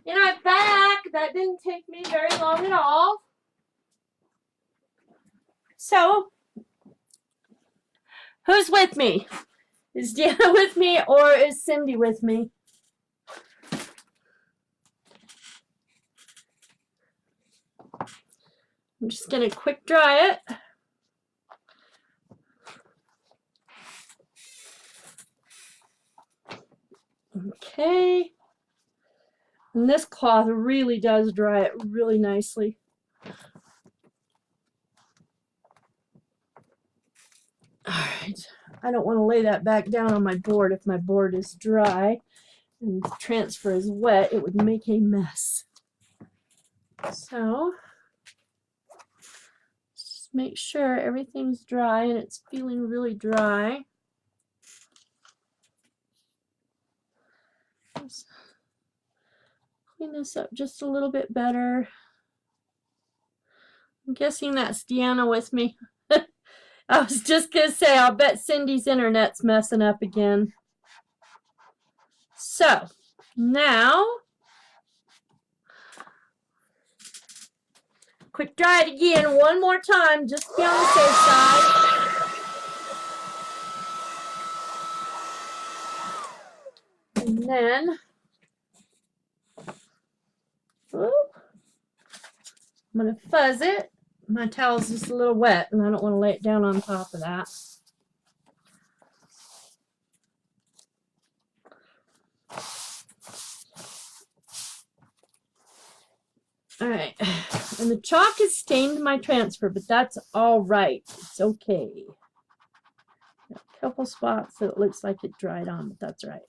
And I'm back. That didn't take me very long at all. So, who's with me? Is Deanna with me or is Cindy with me? I'm just going to quick dry it. Okay. And this cloth really does dry it really nicely. All right. I don't want to lay that back down on my board if my board is dry and the transfer is wet. It would make a mess. So, just make sure everything's dry and it's feeling really dry. Just clean this up just a little bit better. I'm guessing that's Deanna with me. I was just going to say, I'll bet Cindy's internet's messing up again. So, now, quick dry it again one more time, just to be on the safe side. And then, I'm going to fuzz it. My towel's just a little wet, and I don't want to lay it down on top of that. All right, and the chalk has stained my transfer, but that's all right. It's okay. A couple spots that it looks like it dried on, but that's right.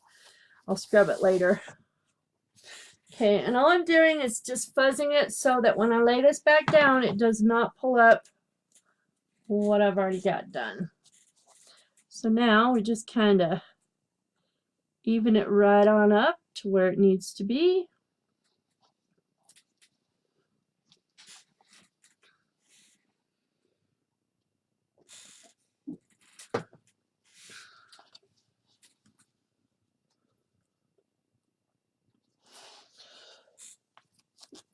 I'll scrub it later. Okay, and all I'm doing is just fuzzing it so that when I lay this back down, it does not pull up what I've already got done. So now we just kind of even it right on up to where it needs to be.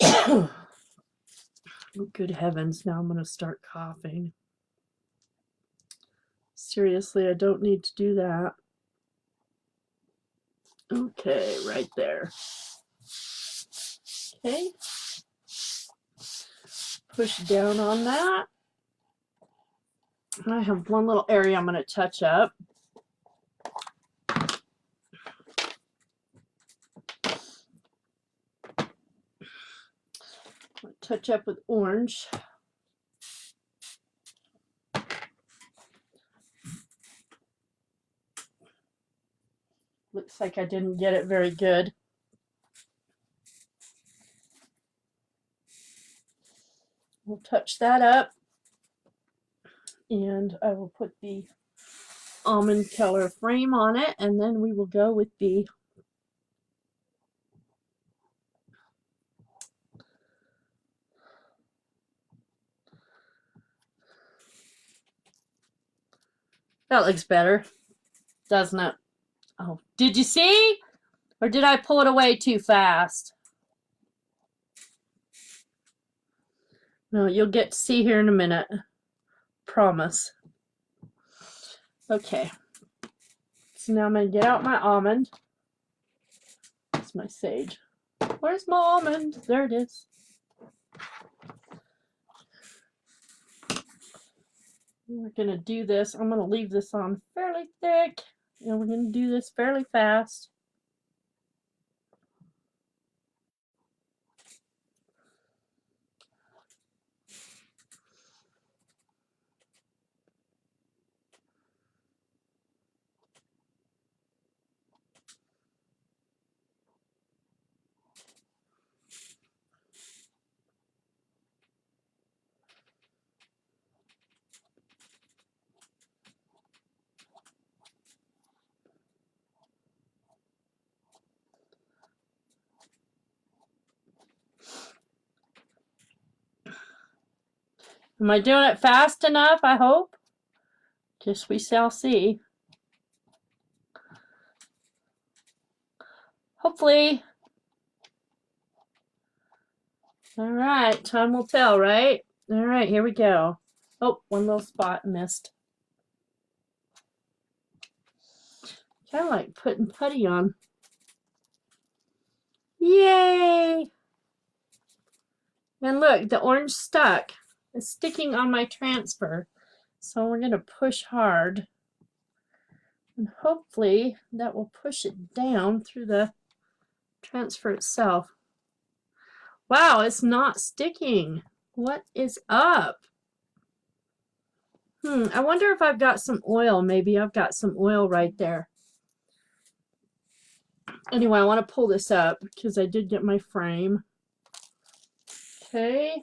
Oh, good heavens, now I'm going to start coughing. Seriously, I don't need to do that. Okay, right there. Okay. Push down on that. I have one little area I'm going to touch up. Touch up with orange. Looks like I didn't get it very good. We'll touch that up, and I will put the almond color frame on it, and then we will go with the that looks better, doesn't it? Oh, did you see? Or did I pull it away too fast? No, you'll get to see here in a minute. Promise. Okay. So now I'm going to get out my almond. That's my sage. Where's my almond? There it is. We're going to do this. I'm going to leave this on fairly thick. And we're going to do this fairly fast. Am I doing it fast enough, I hope? Just we shall see. Hopefully. All right, time will tell, right? All right, here we go. Oh, one little spot missed. Kind of like putting putty on. Yay! And look, the orange stuck. It's sticking on my transfer. So we're going to push hard. And hopefully that will push it down through the transfer itself. Wow, it's not sticking. What is up? I wonder if I've got some oil. Maybe I've got some oil right there. Anyway, I want to pull this up because I did get my frame. Okay.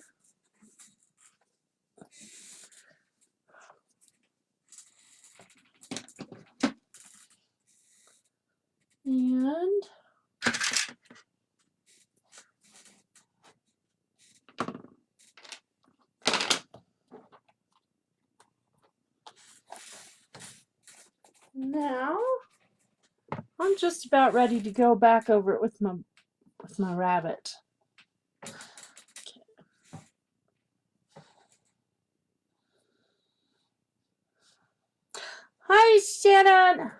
And now I'm just about ready to go back over it with my rabbit. Okay. Hi, Shannon.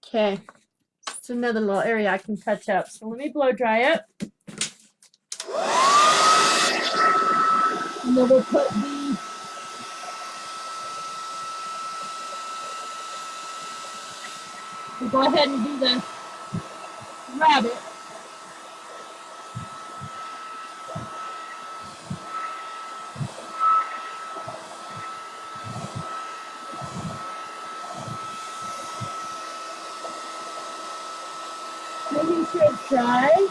Okay. It's another little area I can touch up. So let me blow dry it. And then we'll put we'll go ahead and do the rabbit. Making sure it's dry.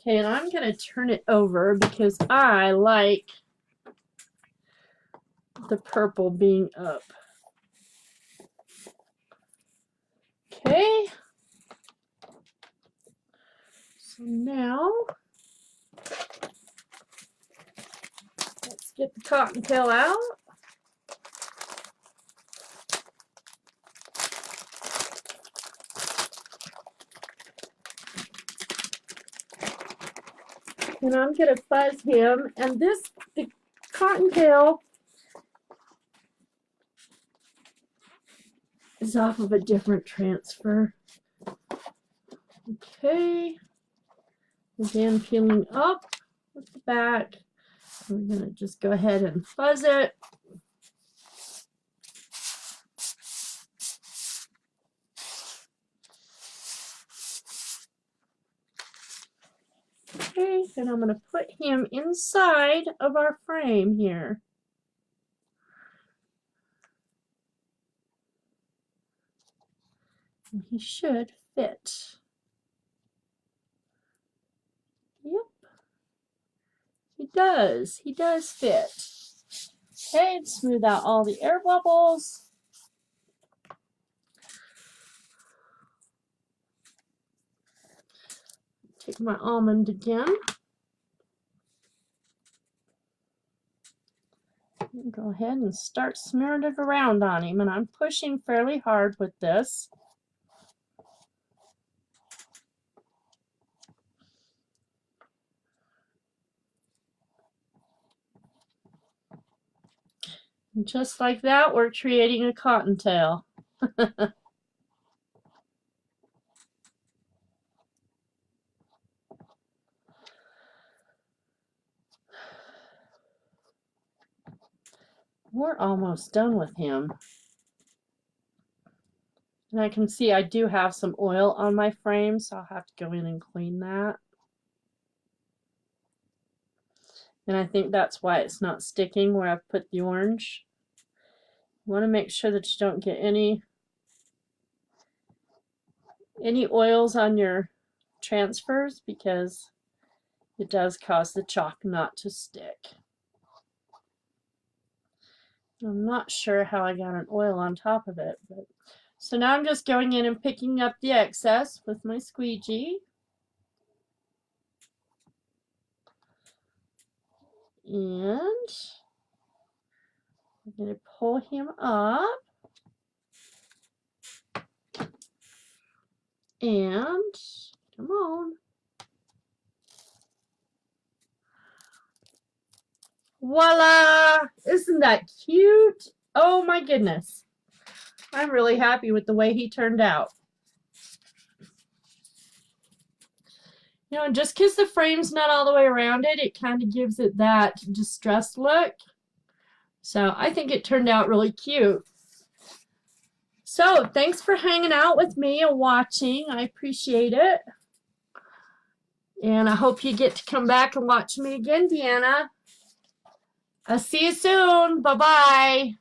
Okay, and I'm going to turn it over because I like the purple being up. Okay. So now, let's get the cottontail out. And I'm going to fuzz him. And the cottontail is off of a different transfer. Okay. Again, peeling up with the back. We're going to just go ahead and fuzz it. Okay, and I'm going to put him inside of our frame here. And he should fit. Yep. He does. He does fit. Okay, smooth out all the air bubbles. Take my almond again. And go ahead and start smearing it around on him. And I'm pushing fairly hard with this. And just like that, we're creating a cottontail. We're almost done with him. And I can see I do have some oil on my frame, so I'll have to go in and clean that. And I think that's why it's not sticking where I've put the orange. You want to make sure that you don't get any oils on your transfers because it does cause the chalk not to stick. I'm not sure how I got an oil on top of it, but so now I'm just going in and picking up the excess with my squeegee. And I'm going to pull him up. And come on. Voila! Isn't that cute? Oh my goodness. I'm really happy with the way he turned out. You know, just because the frame's not all the way around it, it kind of gives it that distressed look. So I think it turned out really cute. So thanks for hanging out with me and watching. I appreciate it. And I hope you get to come back and watch me again, Deanna. I'll see you soon. Bye-bye.